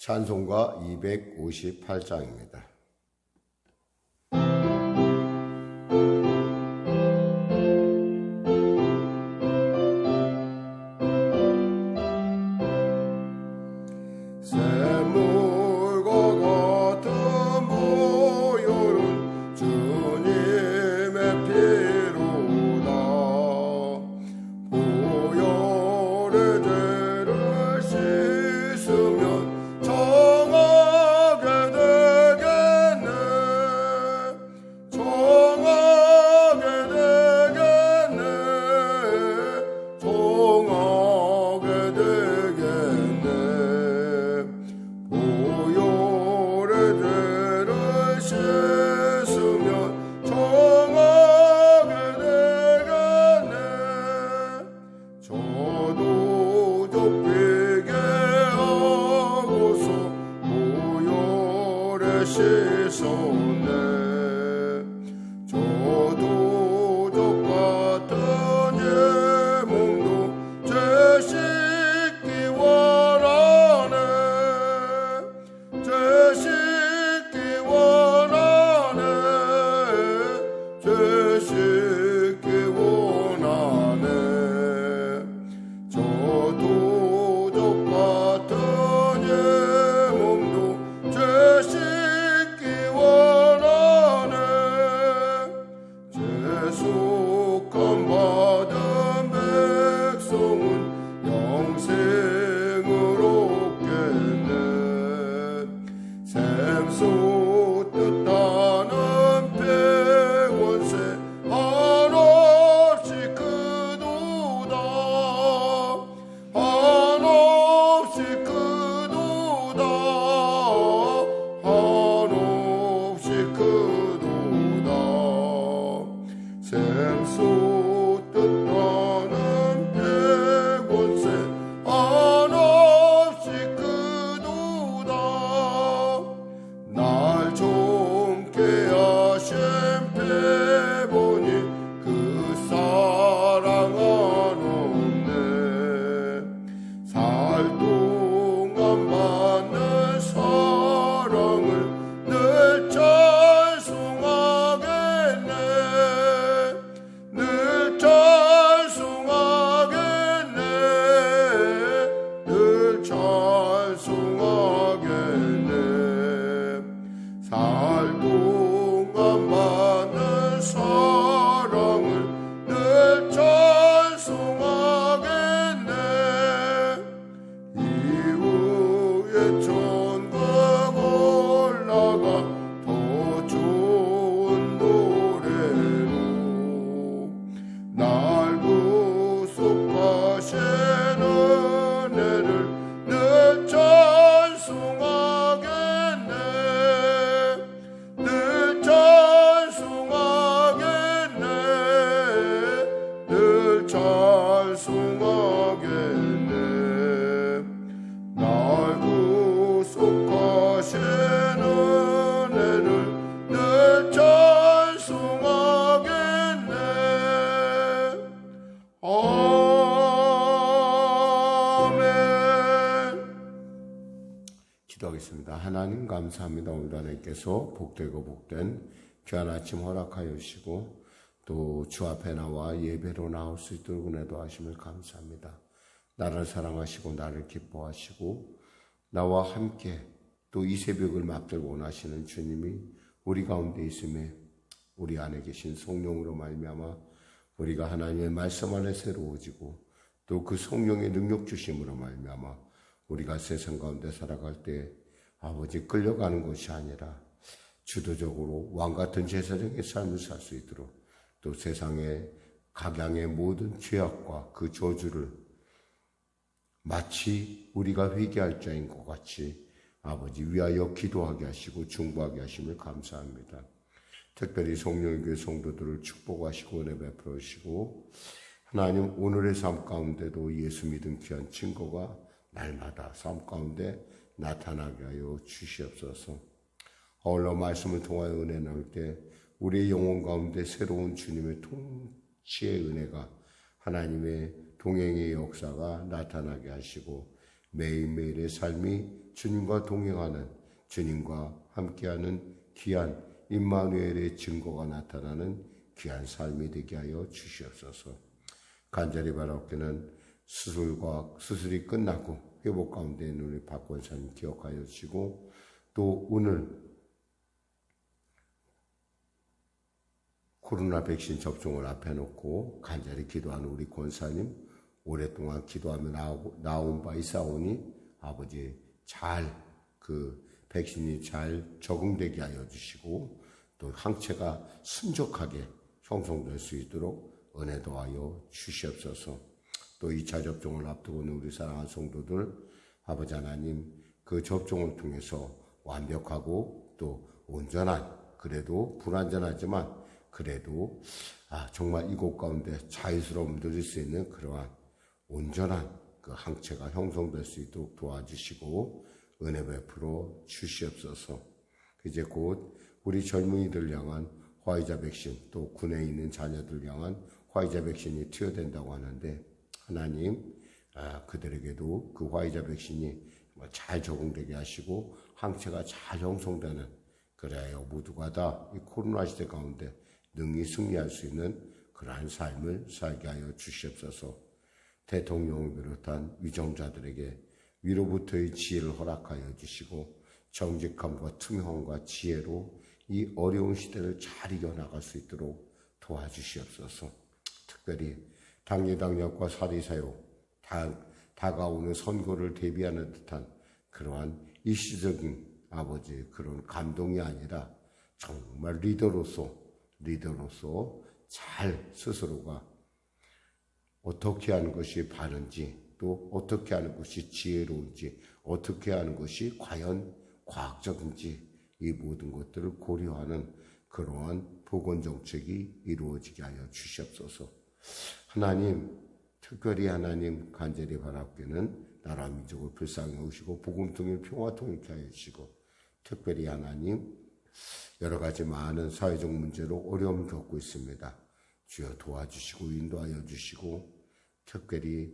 찬송가 258장입니다. 기도하겠습니다. 하나님 감사합니다. 오늘 하나님께서 복되고 복된 귀한 아침 허락하여 주시고 또 주 앞에 나와 예배로 나올 수 있도록 은혜도 하심을 감사합니다. 나를 사랑하시고 나를 기뻐하시고 나와 함께 또 이 새벽을 맞들 원하시는 주님이 우리 가운데 있음에 우리 안에 계신 성령으로 말미암아 우리가 하나님의 말씀 안에 새로워지고 또 그 성령의 능력 주심으로 말미암아 우리가 세상 가운데 살아갈 때 아버지 끌려가는 것이 아니라 주도적으로 왕같은 제사장의 삶을 살 수 있도록 또 세상의 각양의 모든 죄악과 그 저주를 마치 우리가 회개할 자인 것 같이 아버지 위하여 기도하게 하시고 중보하게 하심을 감사합니다. 특별히 성령의 교회 성도들을 축복하시고 은혜 베풀어 주시고 하나님 오늘의 삶 가운데도 예수 믿은 귀한 친구가 날마다 삶 가운데 나타나게 하여 주시옵소서. 아울러 말씀을 통하여 은혜 나눌 때 우리의 영혼 가운데 새로운 주님의 통치의 은혜가 하나님의 동행의 역사가 나타나게 하시고 매일매일의 삶이 주님과 동행하는, 주님과 함께하는 귀한 임마누엘의 증거가 나타나는 귀한 삶이 되게 하여 주시옵소서. 간절히 바라옵기는 수술이 끝나고 회복 가운데 있는 우리 박 권사님 기억하여 주시고, 또 오늘 코로나 백신 접종을 앞에 놓고 간절히 기도하는 우리 권사님, 오랫동안 기도하며 나온 바 있사오니 아버지 백신이 잘 적응되게 하여 주시고, 또 항체가 순적하게 형성될 수 있도록 은혜 도하여 주시옵소서. 또 2차 접종을 앞두고 있는 우리 사랑하는 성도들, 아버지 하나님, 그 접종을 통해서 완벽하고 또 온전한, 그래도 불완전하지만 그래도 정말 이곳 가운데 자유스러움 누릴 수 있는 그러한 온전한 그 항체가 형성될 수 있도록 도와주시고 은혜 베풀어 주시옵소서. 이제 곧 우리 젊은이들 향한 화이자 백신, 또 군에 있는 자녀들 향한 화이자 백신이 투여된다고 하는데, 하나님 그들에게도 그 화이자 백신이 잘 적응되게 하시고 항체가 잘 형성되는, 그래야 모두가 다 이 코로나 시대 가운데 능히 승리할 수 있는 그러한 삶을 살게 하여 주시옵소서. 대통령을 비롯한 위정자들에게 위로부터의 지혜를 허락하여 주시고, 정직함과 투명함과 지혜로 이 어려운 시대를 잘 이겨나갈 수 있도록 도와주시옵소서. 특별히 당리당략과 사리사욕, 다가오는 선거를 대비하는 듯한 그러한 일시적인 아버지 그런 감동이 아니라 정말 리더로서 잘 스스로가 어떻게 하는 것이 바른지, 또 어떻게 하는 것이 지혜로운지, 어떻게 하는 것이 과연 과학적인지, 이 모든 것들을 고려하는 그러한 보건정책이 이루어지게 하여 주시옵소서. 하나님, 특별히 하나님 간절히 바랍기는 나라 민족을 불쌍히 여기시고 복음 통일 평화 통일케 하여 주시고, 특별히 하나님 여러 가지 많은 사회적 문제로 어려움 겪고 있습니다. 주여 도와주시고 인도하여 주시고, 특별히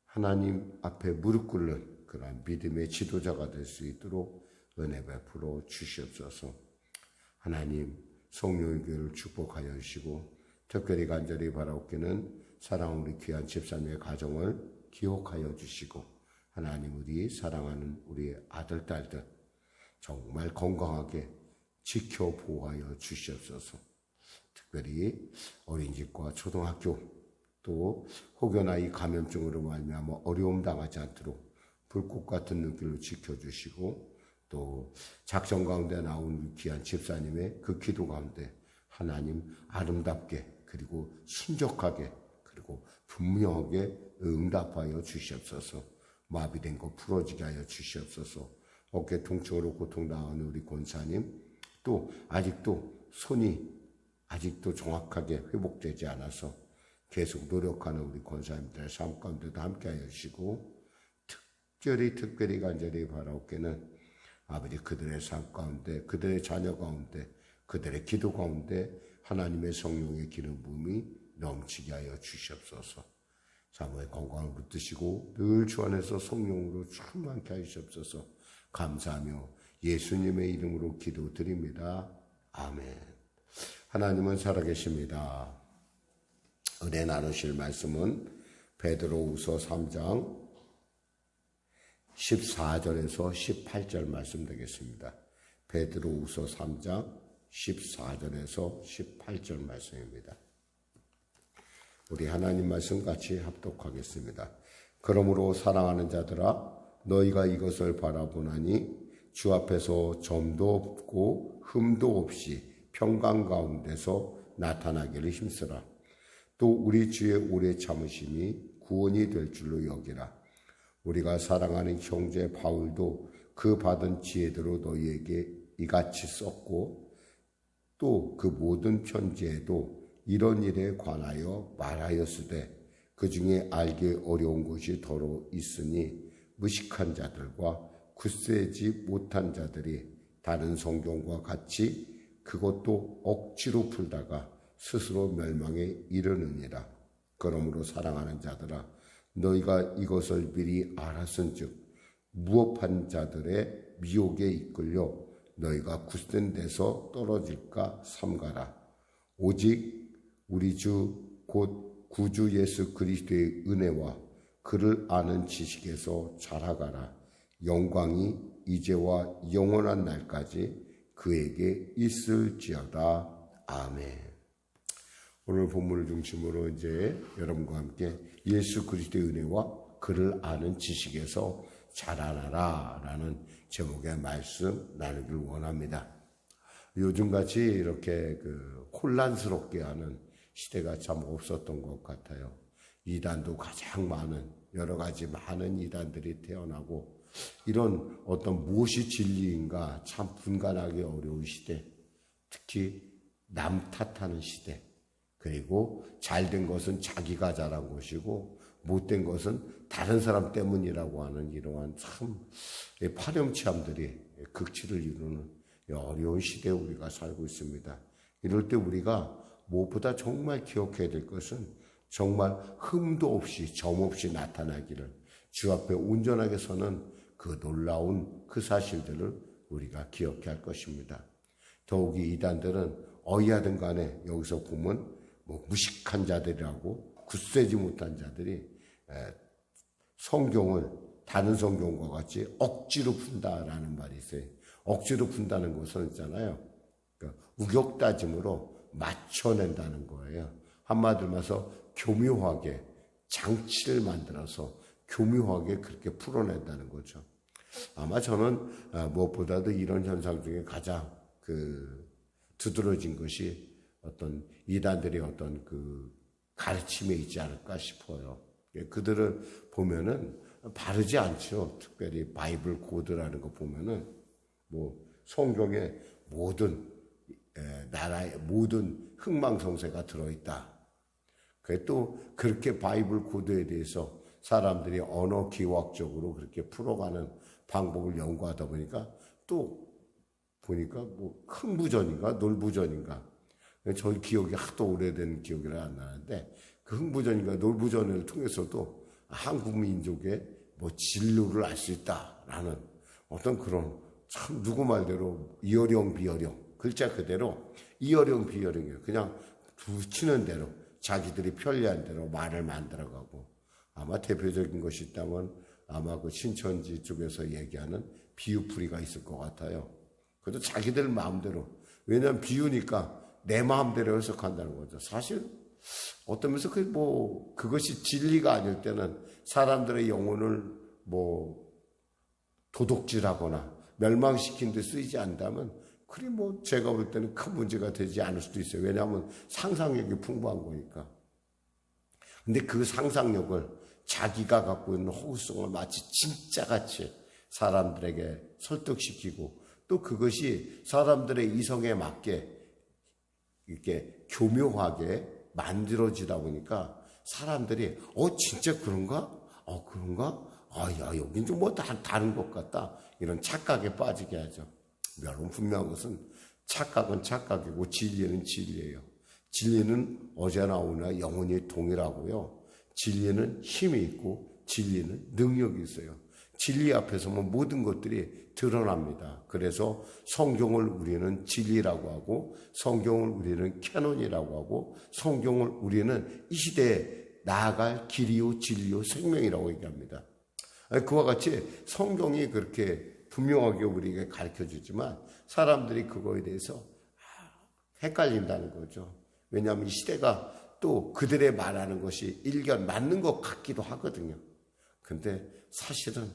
하나님 앞에 무릎 꿇는 그러한 믿음의 지도자가 될 수 있도록 은혜 베풀어 주시옵소서. 하나님 성령의 교회를 축복하여 주시고, 특별히 간절히 바라옵기는 사랑하는 우리 귀한 집사님의 가정을 기억하여 주시고, 하나님 우리 사랑하는 우리 아들 딸들 정말 건강하게 지켜 보호하여 주시옵소서. 특별히 어린이집과 초등학교, 또 혹여나 이 감염증으로 말미암아 어려움 당하지 않도록 불꽃 같은 눈길로 지켜주시고, 또 작정 가운데 나온 귀한 집사님의 그 기도 가운데 하나님 아름답게, 그리고 순적하게, 그리고 분명하게 응답하여 주시옵소서. 마비된 거 풀어지게 하여 주시옵소서. 어깨 통증으로 고통당하는 우리 권사님, 또 아직도 손이 정확하게 회복되지 않아서 계속 노력하는 우리 권사님들의 삶 가운데도 함께하여 주시고, 특별히 간절히 바라옵기는 아버지 그들의 삶 가운데, 그들의 자녀 가운데, 그들의 기도 가운데 하나님의 성령의 기름 부음이 넘치게 하여 주시옵소서. 사모의 건강을 붙드시고 늘 주 안에서 성령으로 충만케 하시옵소서. 감사하며 예수님의 이름으로 기도드립니다. 아멘. 하나님은 살아계십니다. 은혜 나누실 말씀은 베드로후서 3장 14절에서 18절 말씀 되겠습니다. 베드로후서 3장 14절에서 18절 말씀입니다. 우리 하나님 말씀 같이 합독하겠습니다. 그러므로 사랑하는 자들아, 너희가 이것을 바라보나니 주 앞에서 점도 없고 흠도 없이 평강 가운데서 나타나기를 힘쓰라. 또 우리 주의 오래 참으심이 구원이 될 줄로 여기라. 우리가 사랑하는 형제 바울도 그 받은 지혜대로 너희에게 이같이 썼고, 또 그 모든 편지에도 이런 일에 관하여 말하였으되 그 중에 알기 어려운 것이 더러 있으니 무식한 자들과 굳세지 못한 자들이 다른 성경과 같이 그것도 억지로 풀다가 스스로 멸망에 이르느니라. 그러므로 사랑하는 자들아, 너희가 이것을 미리 알았은즉 무업한 자들의 미혹에 이끌려 너희가 굳센 데서 떨어질까 삼가라. 오직 우리 주 곧 구주 예수 그리스도의 은혜와 그를 아는 지식에서 자라가라. 영광이 이제와 영원한 날까지 그에게 있을지어다. 아멘. 오늘 본문을 중심으로 이제 여러분과 함께 예수 그리스도의 은혜와 그를 아는 지식에서 자라나라 라는 제목의 말씀 나누길 원합니다. 요즘같이 이렇게 혼란스럽게 하는 시대가 참 없었던 것 같아요. 이단도 가장 많은 여러 가지 많은 이단들이 태어나고 이런 어떤 무엇이 진리인가 참 분간하기 어려운 시대, 특히 남 탓하는 시대, 그리고 잘된 것은 자기가 잘한 것이고 못된 것은 다른 사람 때문이라고 하는 이러한 참 파렴치함들이 극치를 이루는 어려운 시대에 우리가 살고 있습니다. 이럴 때 우리가 무엇보다 정말 기억해야 될 것은 정말 흠도 없이 점 없이 나타나기를 주 앞에 온전하게 서는 그 놀라운 그 사실들을 우리가 기억해야 할 것입니다. 더욱이 이단들은 어이하든 간에 여기서 보면 무식한 자들이라고 굳세지 못한 자들이 성경을 다른 성경과 같이 억지로 푼다라는 말이 있어요. 억지로 푼다는 것은 있잖아요. 그러니까 우격다짐으로 맞춰낸다는 거예요. 한마디로 말해서 교묘하게 장치를 만들어서 교묘하게 그렇게 풀어낸다는 거죠. 아마 저는 무엇보다도 이런 현상 중에 가장 두드러진 것이 어떤 이단들의 어떤 가르침에 있지 않을까 싶어요. 그들을 보면은 바르지 않죠. 특별히 바이블 코드라는 거 보면은 성경에 모든 나라의 모든 흥망성쇠가 들어있다. 또 그렇게 바이블 코드에 대해서 사람들이 언어 기호학적으로 그렇게 풀어가는 방법을 연구하다 보니까 또 보니까 흥부전인가 놀부전인가 저희 기억이 하도 오래된 기억이 안 나는데 그 흥부전인가 놀부전을 통해서도 한국 민족의 진루를 알 수 있다라는 어떤 그런 참 누구 말대로 이어령 비어령 글자 그대로 이어령 비어령이에요. 그냥 붙이는 대로 자기들이 편리한 대로 말을 만들어가고 아마 대표적인 것이 있다면 아마 그 신천지 쪽에서 얘기하는 비유풀이가 있을 것 같아요. 그래도 자기들 마음대로 왜냐하면 비유니까 내 마음대로 해석한다는 거죠. 사실 어떤 면에서 그것이 진리가 아닐 때는 사람들의 영혼을 도둑질하거나 멸망시킨 데 쓰이지 않다면 그리 제가 볼 때는 큰 문제가 되지 않을 수도 있어요. 왜냐하면 상상력이 풍부한 거니까. 근데 그 상상력을 자기가 갖고 있는 호구성을 마치 진짜같이 사람들에게 설득시키고 또 그것이 사람들의 이성에 맞게 이렇게 교묘하게 만들어지다 보니까 사람들이 진짜 그런가? 그런가? 야 여긴 좀 다른 것 같다. 이런 착각에 빠지게 하죠. 여러분 분명한 것은 착각은 착각이고 진리는 진리예요. 진리는 어제나 오나 영원히 동일하고요. 진리는 힘이 있고 진리는 능력이 있어요. 진리 앞에서만 모든 것들이 드러납니다. 그래서 성경을 우리는 진리라고 하고 성경을 우리는 캐논이라고 하고 성경을 우리는 이 시대에 나아갈 길이요 진리요 생명이라고 얘기합니다. 그와 같이 성경이 그렇게 분명하게 우리에게 가르쳐주지만 사람들이 그거에 대해서 헷갈린다는 거죠. 왜냐하면 이 시대가 또 그들의 말하는 것이 일견 맞는 것 같기도 하거든요. 근데 사실은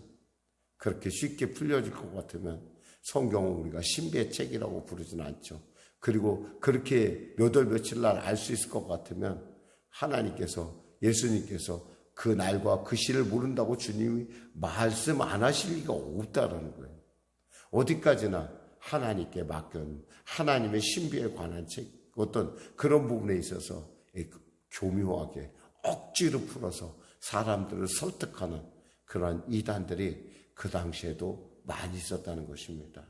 그렇게 쉽게 풀려질 것 같으면 성경은 우리가 신비의 책이라고 부르지는 않죠. 그리고 그렇게 몇 월 며칠 날 알 수 있을 것 같으면 하나님께서 예수님께서 그 날과 그 시를 모른다고 주님이 말씀 안 하실 리가 없다라는 거예요. 어디까지나 하나님께 맡겨놓은 하나님의 신비에 관한 책 어떤 그런 부분에 있어서 교묘하게 억지로 풀어서 사람들을 설득하는 그런 이단들이 그 당시에도 많이 있었다는 것입니다.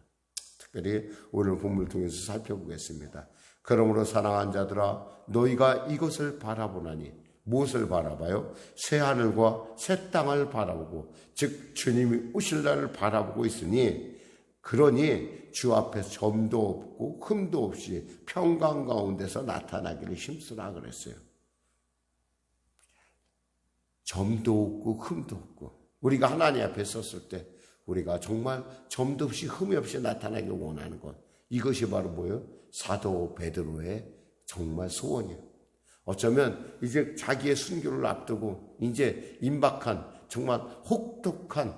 특별히 오늘 본문을 통해서 살펴보겠습니다. 그러므로 사랑하는 자들아 너희가 이것을 바라보나니 무엇을 바라봐요? 새 하늘과 새 땅을 바라보고, 즉 주님이 오실 날을 바라보고 있으니, 그러니 주 앞에 점도 없고 흠도 없이 평강 가운데서 나타나기를 힘쓰라 그랬어요. 점도 없고 흠도 없고, 우리가 하나님 앞에 섰을 때 우리가 정말 점도 없이 흠이 없이 나타나길 원하는 것, 이것이 바로 뭐예요? 사도 베드로의 정말 소원이에요. 어쩌면 이제 자기의 순교를 앞두고 이제 임박한 정말 혹독한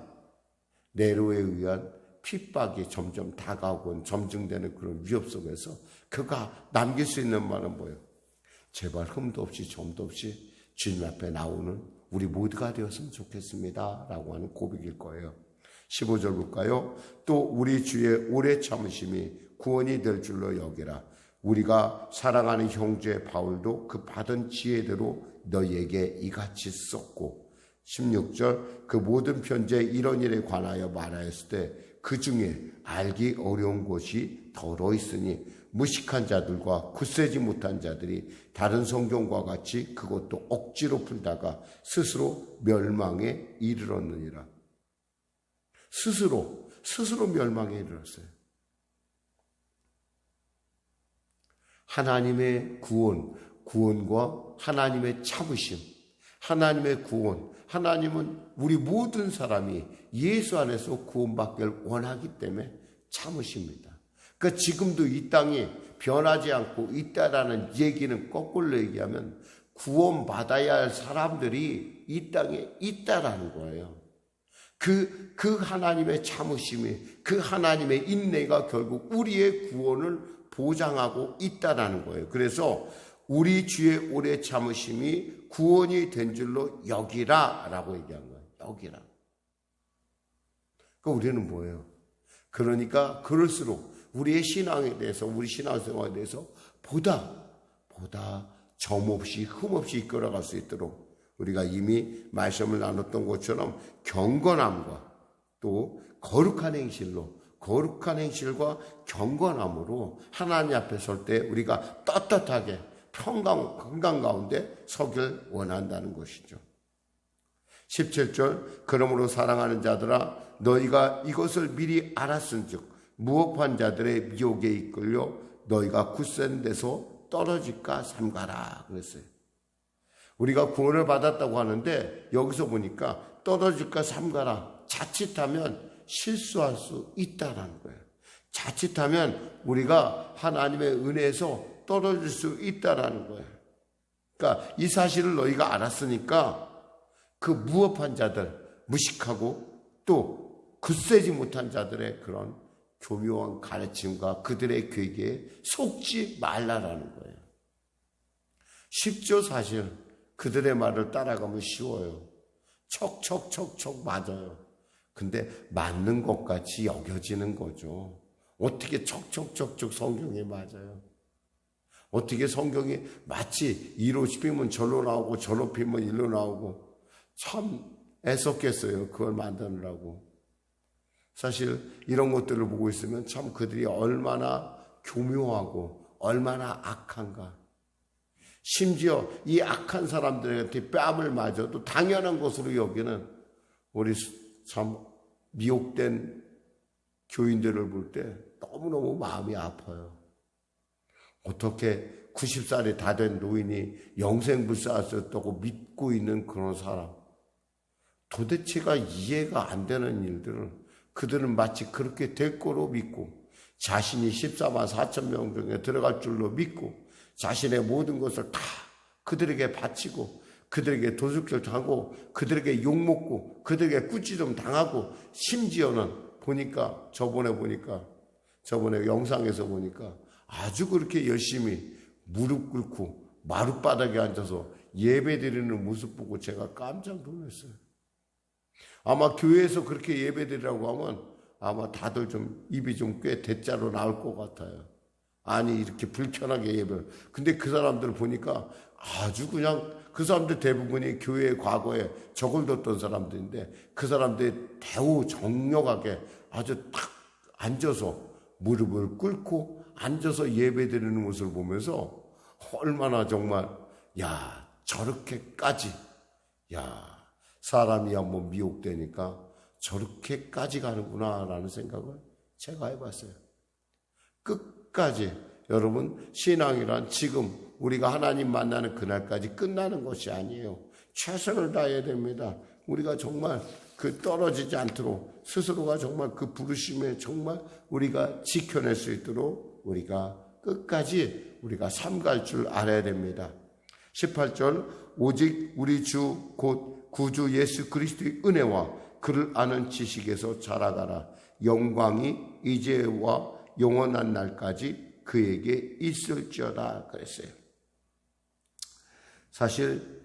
네로에 의한 핍박이 점점 다가오고 점증되는 그런 위협 속에서 그가 남길 수 있는 말은 뭐예요? 제발 흠도 없이 점도 없이 주님 앞에 나오는 우리 모두가 되었으면 좋겠습니다 라고 하는 고백일 거예요. 15절 볼까요? 또 우리 주의 오래 참으심이 구원이 될 줄로 여기라. 우리가 사랑하는 형제 바울도 그 받은 지혜대로 너희에게 이같이 썼고, 16절 그 모든 편지에 이런 일에 관하여 말하였을 때 그 중에 알기 어려운 것이 더러 있으니 무식한 자들과 굳세지 못한 자들이 다른 성경과 같이 그것도 억지로 풀다가 스스로 멸망에 이르렀느니라. 스스로 멸망에 이르렀어요. 하나님의 구원과 하나님의 참으심, 하나님의 구원, 하나님은 우리 모든 사람이 예수 안에서 구원받기를 원하기 때문에 참으십니다. 그러니까 지금도 이 땅이 변하지 않고 있다라는 얘기는 거꾸로 얘기하면 구원받아야 할 사람들이 이 땅에 있다라는 거예요. 그 하나님의 참으심이, 그 하나님의 인내가 결국 우리의 구원을 보장하고 있다라는 거예요. 그래서 우리 주의 오래 참으심이 구원이 된 줄로 여기라 라고 얘기한 거예요. 여기라. 그러니까 우리는 뭐예요? 그러니까 그럴수록 우리의 신앙에 대해서, 우리 신앙생활에 대해서 보다 점없이 흠없이 이끌어갈 수 있도록 우리가 이미 말씀을 나눴던 것처럼 경건함과 또 거룩한 행실과 경건함으로 하나님 앞에 설 때 우리가 떳떳하게 건강 가운데 서길 원한다는 것이죠. 17절 그러므로 사랑하는 자들아 너희가 이것을 미리 알았은즉 무업한 자들의 미혹에 이끌려 너희가 굳센 데서 떨어질까 삼가라 그랬어요. 우리가 구원을 받았다고 하는데 여기서 보니까 떨어질까 삼가라. 자칫하면 실수할 수 있다는 거예요. 자칫하면 우리가 하나님의 은혜에서 떨어질 수 있다는 거예요. 그러니까 이 사실을 너희가 알았으니까 그 무업한 자들, 무식하고 또 굳세지 못한 자들의 그런 교묘한 가르침과 그들의 괴계에 속지 말라라는 거예요. 쉽죠, 사실. 그들의 말을 따라가면 쉬워요. 척척척척 맞아요. 근데 맞는 것 같이 여겨지는 거죠. 어떻게 척척척척 성경에 맞아요? 어떻게 성경이 마치 이로 피면 절로 나오고 절로 피면 일로 나오고 참 애썼겠어요. 그걸 만드느라고. 사실 이런 것들을 보고 있으면 참 그들이 얼마나 교묘하고 얼마나 악한가. 심지어 이 악한 사람들한테 뺨을 맞아도 당연한 것으로 여기는 우리 참 미혹된 교인들을 볼 때 너무너무 마음이 아파요. 어떻게 90살이 다 된 노인이 영생불사하셨다고 믿고 있는 그런 사람. 도대체가 이해가 안 되는 일들을 그들은 마치 그렇게 될 거로 믿고 자신이 14만 4천 명 중에 들어갈 줄로 믿고 자신의 모든 것을 다 그들에게 바치고 그들에게 도둑질 당하고 그들에게 욕먹고 그들에게 꾸짖음 당하고 심지어는 저번에 영상에서 보니까 아주 그렇게 열심히 무릎 꿇고 마룻바닥에 앉아서 예배 드리는 모습 보고 제가 깜짝 놀랐어요. 아마 교회에서 그렇게 예배 드리라고 하면 아마 다들 좀 입이 좀 꽤 대자로 나올 것 같아요. 아니 이렇게 불편하게 예배를. 근데 그 사람들을 보니까 아주 그냥 그 사람들 대부분이 교회 과거에 적을 뒀던 사람들인데 그 사람들이 대우 정력하게 아주 탁 앉아서 무릎을 꿇고 앉아서 예배 드리는 모습을 보면서 얼마나 정말 저렇게까지, 사람이 한번 미혹되니까 저렇게까지 가는구나 라는 생각을 제가 해봤어요. 끝까지. 여러분, 신앙이란 지금 우리가 하나님 만나는 그날까지 끝나는 것이 아니에요. 최선을 다해야 됩니다. 우리가 정말 떨어지지 않도록 스스로가 정말 그 부르심에 정말 우리가 지켜낼 수 있도록 우리가 끝까지 우리가 삼갈 줄 알아야 됩니다. 18절, 오직 우리 주 곧 구주 예수 그리스도의 은혜와 그를 아는 지식에서 자라가라. 영광이 이제와 영원한 날까지 그에게 있을지어다 그랬어요. 사실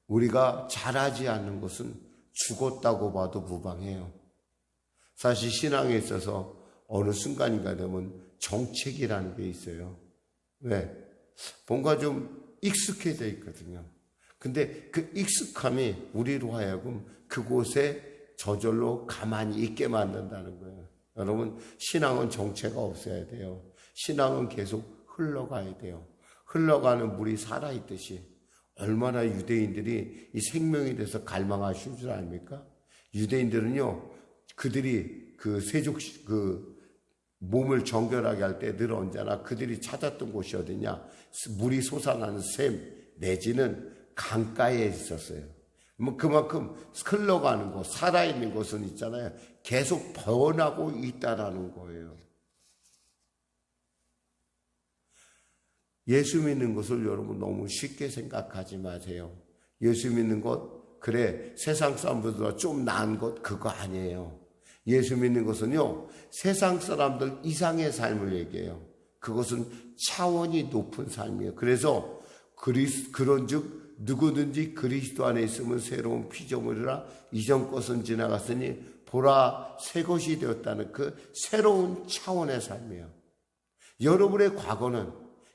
우리가 잘하지 않는 것은 죽었다고 봐도 무방해요. 사실 신앙에 있어서 어느 순간인가 되면 정책이라는 게 있어요. 왜? 뭔가 좀 익숙해져 있거든요. 근데 그 익숙함이 우리로 하여금 그곳에 저절로 가만히 있게 만든다는 거예요. 여러분, 신앙은 정체가 없어야 돼요. 신앙은 계속 흘러가야 돼요. 흘러가는 물이 살아있듯이. 얼마나 유대인들이 이 생명에 대해서 갈망하실 줄 압니까? 유대인들은요, 그들이 몸을 정결하게 할 때 늘 언제나 그들이 찾았던 곳이 어디냐? 물이 솟아나는 샘 내지는 강가에 있었어요. 그만큼 흘러가는 곳, 살아있는 곳은 있잖아요. 계속 변하고 있다라는 거예요. 예수 믿는 것을 여러분 너무 쉽게 생각하지 마세요. 예수 믿는 것, 그래, 세상 사람들보다 좀 나은 것, 그거 아니에요. 예수 믿는 것은요, 세상 사람들 이상의 삶을 얘기해요. 그것은 차원이 높은 삶이에요. 그래서 그런즉 누구든지 그리스도 안에 있으면 새로운 피조물이라 이전 것은 지나갔으니 보라 새 것이 되었다는 그 새로운 차원의 삶이에요. 여러분의 과거는,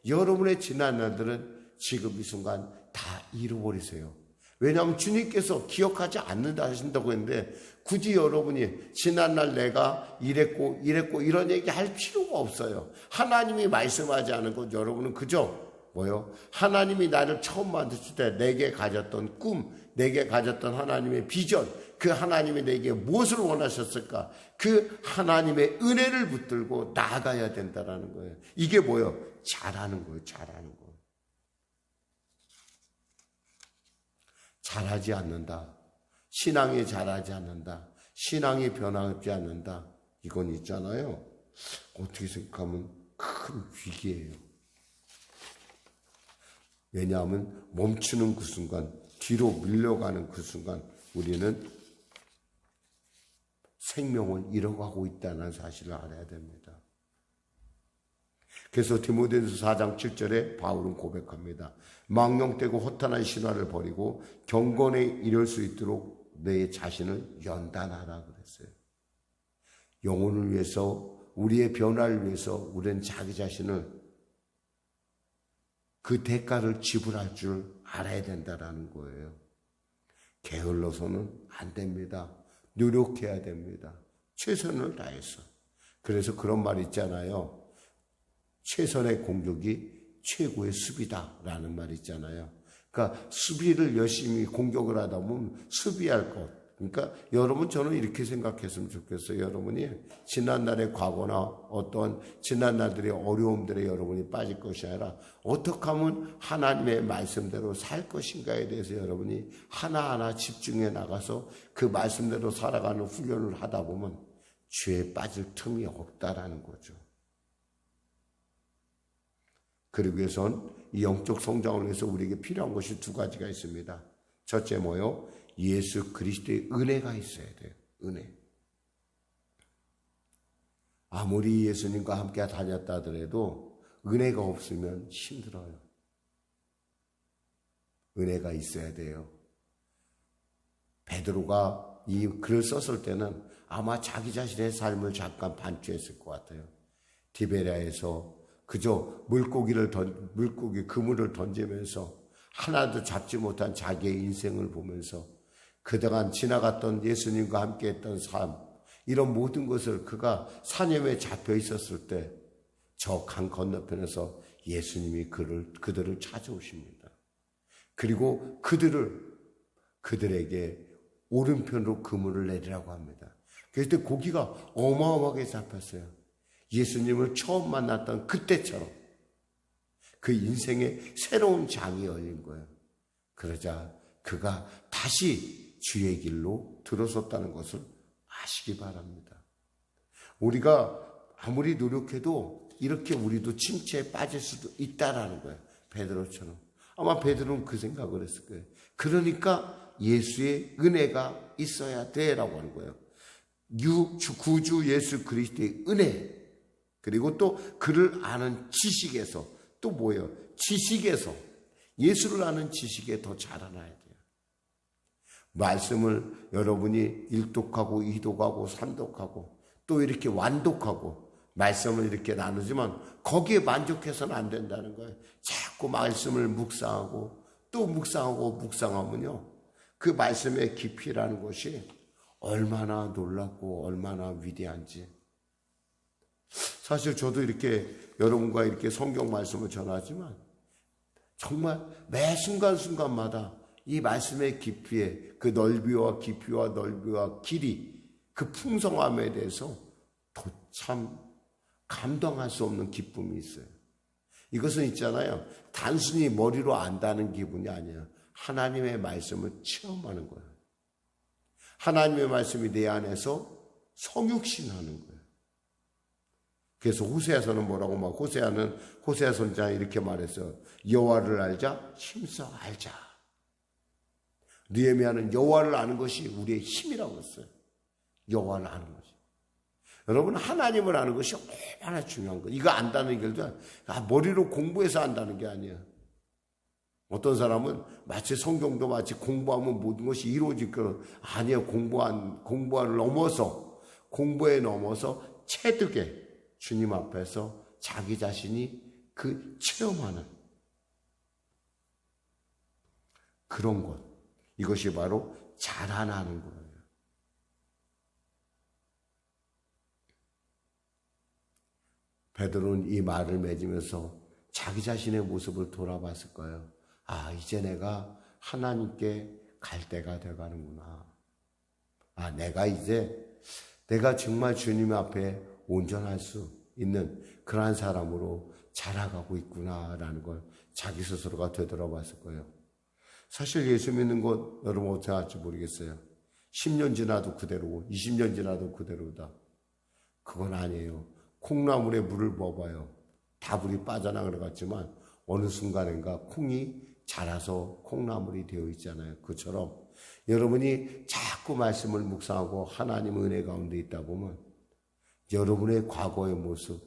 여러분의 지난 날들은 지금 이 순간 다 잃어버리세요. 왜냐하면 주님께서 기억하지 않는다 하신다고 했는데 굳이 여러분이 지난날 내가 이랬고 이런 얘기 할 필요가 없어요. 하나님이 말씀하지 않은 것 여러분은 그저 하나님이 나를 처음 만드실 때 내게 가졌던 꿈, 내게 가졌던 하나님의 비전, 그 하나님이 내게 무엇을 원하셨을까? 그 하나님의 은혜를 붙들고 나아가야 된다는 거예요. 이게 잘하는 거예요. 잘하는 거. 잘하지 않는다. 신앙이 잘하지 않는다. 신앙이 변하지 않는다. 이건 있잖아요. 어떻게 생각하면 큰 위기예요. 왜냐하면 멈추는 그 순간, 뒤로 밀려가는 그 순간 우리는 생명을 잃어가고 있다는 사실을 알아야 됩니다. 그래서 디모데전서 4장 7절에 바울은 고백합니다. 망령되고 허탄한 신화를 버리고 경건에 이를 수 있도록 내 자신을 연단하라 그랬어요. 영혼을 위해서, 우리의 변화를 위해서 우리는 자기 자신을 그 대가를 지불할 줄 알아야 된다는 거예요. 게을러서는 안 됩니다. 노력해야 됩니다. 최선을 다해서. 그래서 그런 말 있잖아요. 최선의 공격이 최고의 수비다라는 말 있잖아요. 그러니까 수비를 열심히 공격을 하다 보면 수비할 것. 그러니까 여러분, 저는 이렇게 생각했으면 좋겠어요. 여러분이 지난날의 과거나 어떤 지난날들의 어려움들에 여러분이 빠질 것이 아니라 어떻게 하면 하나님의 말씀대로 살 것인가에 대해서 여러분이 하나하나 집중해 나가서 그 말씀대로 살아가는 훈련을 하다 보면 죄에 빠질 틈이 없다라는 거죠. 그러기 위해선 이 영적 성장을 위해서 우리에게 필요한 것이 두 가지가 있습니다. 첫째 예수 그리스도의 은혜가 있어야 돼요. 은혜. 아무리 예수님과 함께 다녔다 하더라도 은혜가 없으면 힘들어요. 은혜가 있어야 돼요. 베드로가 이 글을 썼을 때는 아마 자기 자신의 삶을 잠깐 반추했을 것 같아요. 디베랴에서 그저 그물을 던지면서 하나도 잡지 못한 자기의 인생을 보면서 그동안 지나갔던 예수님과 함께 했던 삶, 이런 모든 것을 그가 사념에 잡혀 있었을 때 저 강 건너편에서 예수님이 그들을 찾아오십니다. 그리고 그들에게 오른편으로 그물을 내리라고 합니다. 그때 고기가 어마어마하게 잡혔어요. 예수님을 처음 만났던 그때처럼 그 인생의 새로운 장이 열린 거예요. 그러자 그가 다시 주의 길로 들어섰다는 것을 아시기 바랍니다. 우리가 아무리 노력해도 이렇게 우리도 침체에 빠질 수도 있다라는 거예요. 베드로처럼. 아마 베드로는 그 생각을 했을 거예요. 그러니까 예수의 은혜가 있어야 돼라고 하는 거예요. 구주 예수 그리스도의 은혜, 그리고 또 그를 아는 지식에서, 또 뭐예요? 지식에서, 예수를 아는 지식에 더 자라나야 돼요. 말씀을 여러분이 일독하고 이독하고 삼독하고 또 이렇게 완독하고 말씀을 이렇게 나누지만 거기에 만족해서는 안 된다는 거예요. 자꾸 말씀을 묵상하고 또 묵상하면요, 그 말씀의 깊이라는 것이 얼마나 놀랍고 얼마나 위대한지. 사실 저도 이렇게 여러분과 이렇게 성경 말씀을 전하지만 정말 매 순간순간마다 이 말씀의 깊이에 그 넓이와 깊이와 넓이와 길이, 그 풍성함에 대해서 참 감당할 수 없는 기쁨이 있어요. 이것은 있잖아요, 단순히 머리로 안다는 기분이 아니에요. 하나님의 말씀을 체험하는 거예요. 하나님의 말씀이 내 안에서 성육신하는 거예요. 그래서 호세아서는 뭐라고 막 호세아 선지자는 이렇게 말했어요. 여호와를 알자, 힘써 알자. 느헤미야는 여호와를 아는 것이 우리의 힘이라고 했어요. 여호와를 아는 것이. 여러분, 하나님을 아는 것이 얼마나 중요한 거예요. 이거 안다는 게 머리로 공부해서 안다는 게 아니에요. 어떤 사람은 마치 성경도 마치 공부하면 모든 것이 이루어질 거 아니에요. 공부를 넘어서, 공부에 넘어서 체득에 주님 앞에서 자기 자신이 그 체험하는 그런 것, 이것이 바로 자라나는 거예요. 베드로는 이 말을 맺으면서 자기 자신의 모습을 돌아봤을 거예요. 아, 이제 내가 하나님께 갈 때가 돼가는구나. 아, 내가 정말 주님 앞에 온전할 수 있는 그러한 사람으로 자라가고 있구나라는 걸 자기 스스로가 되돌아봤을 거예요. 사실 예수 믿는 것 여러분 어떻게 할지 모르겠어요. 10년 지나도 그대로고 20년 지나도 그대로다. 그건 아니에요. 콩나물에 물을 부어봐요. 다 물이 빠져나가는 것 같지만 어느 순간인가 콩이 자라서 콩나물이 되어 있잖아요. 그처럼 여러분이 자꾸 말씀을 묵상하고 하나님의 은혜 가운데 있다 보면 여러분의 과거의 모습,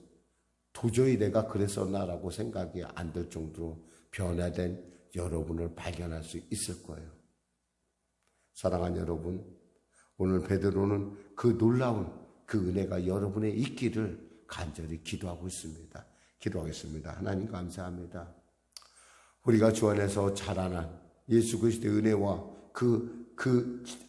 도저히 내가 그랬었나라고 생각이 안 들 정도로 변화된 여러분을 발견할 수 있을 거예요. 사랑하는 여러분, 오늘 베드로는 그 놀라운 그 은혜가 여러분에 있기를 간절히 기도하고 있습니다. 기도하겠습니다. 하나님 감사합니다. 우리가 주 안에서 자라난 예수 그리스도의 은혜와 그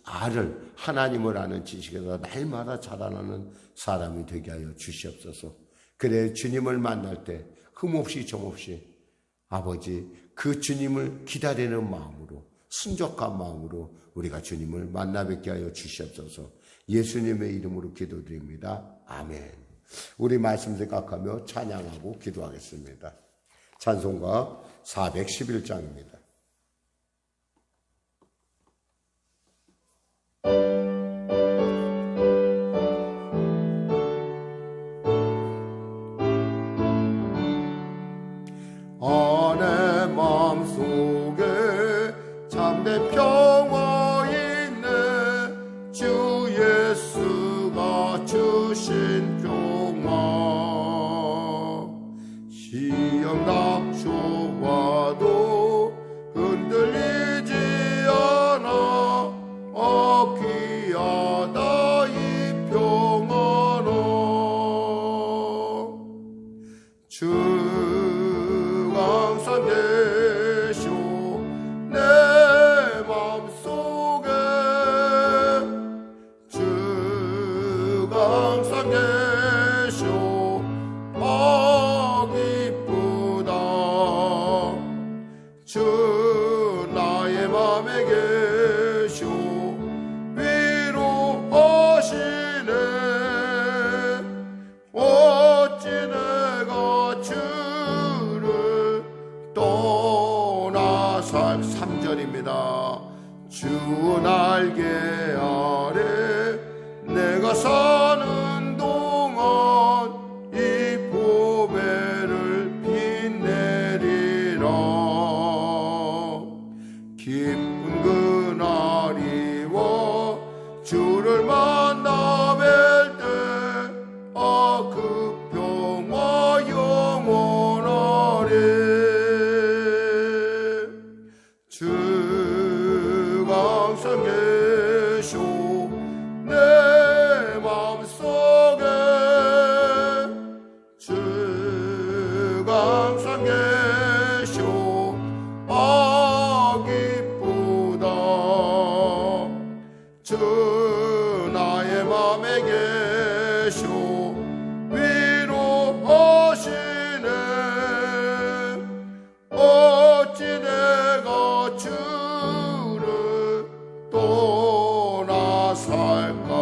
알을, 하나님을 아는 지식에서 날마다 자라나는 사람이 되게 하여 주시옵소서. 그래 주님을 만날 때 흠없이 점없이 아버지 그 주님을 기다리는 마음으로, 순적한 마음으로 우리가 주님을 만나 뵙게 하여 주시옵소서. 예수님의 이름으로 기도드립니다. 아멘. 우리 말씀 생각하며 찬양하고 기도하겠습니다. 찬송가 411장입니다. 내 마음속에 참된 평화 있네. 주 예수가 주신 평화. 시험 닥쳐와도 날개 아래 내가 사는 동안 이 보배를 빛내리라. 기쁜 그날이와 주를 만나 뵐 때 그 평화 영원하리. 주가 항상 계셔 내 마음속에. 주가 항상 계셔 기쁘다. 주 나의 맘에 계셔 위로하시네. 어찌 내가 주를 떠나 살까.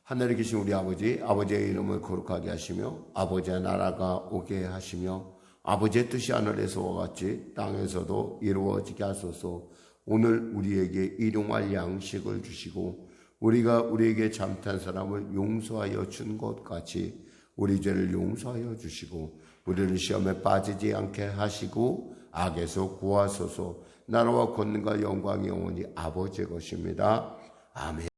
하늘에 계신 우리 아버지, 아버지의 이름을 거룩하게 하시며 아버지의 나라가 오게 하시며 아버지의 뜻이 하늘에서와 같이 땅에서도 이루어지게 하소서. 오늘 우리에게 일용할 양식을 주시고 우리가 우리에게 잘못한 사람을 용서하여 준 것 같이 우리 죄를 용서하여 주시고 우리를 시험에 빠지지 않게 하시고 악에서 구하소서. 나라와 권능과 영광이 영원히 아버지의 것입니다. 아멘.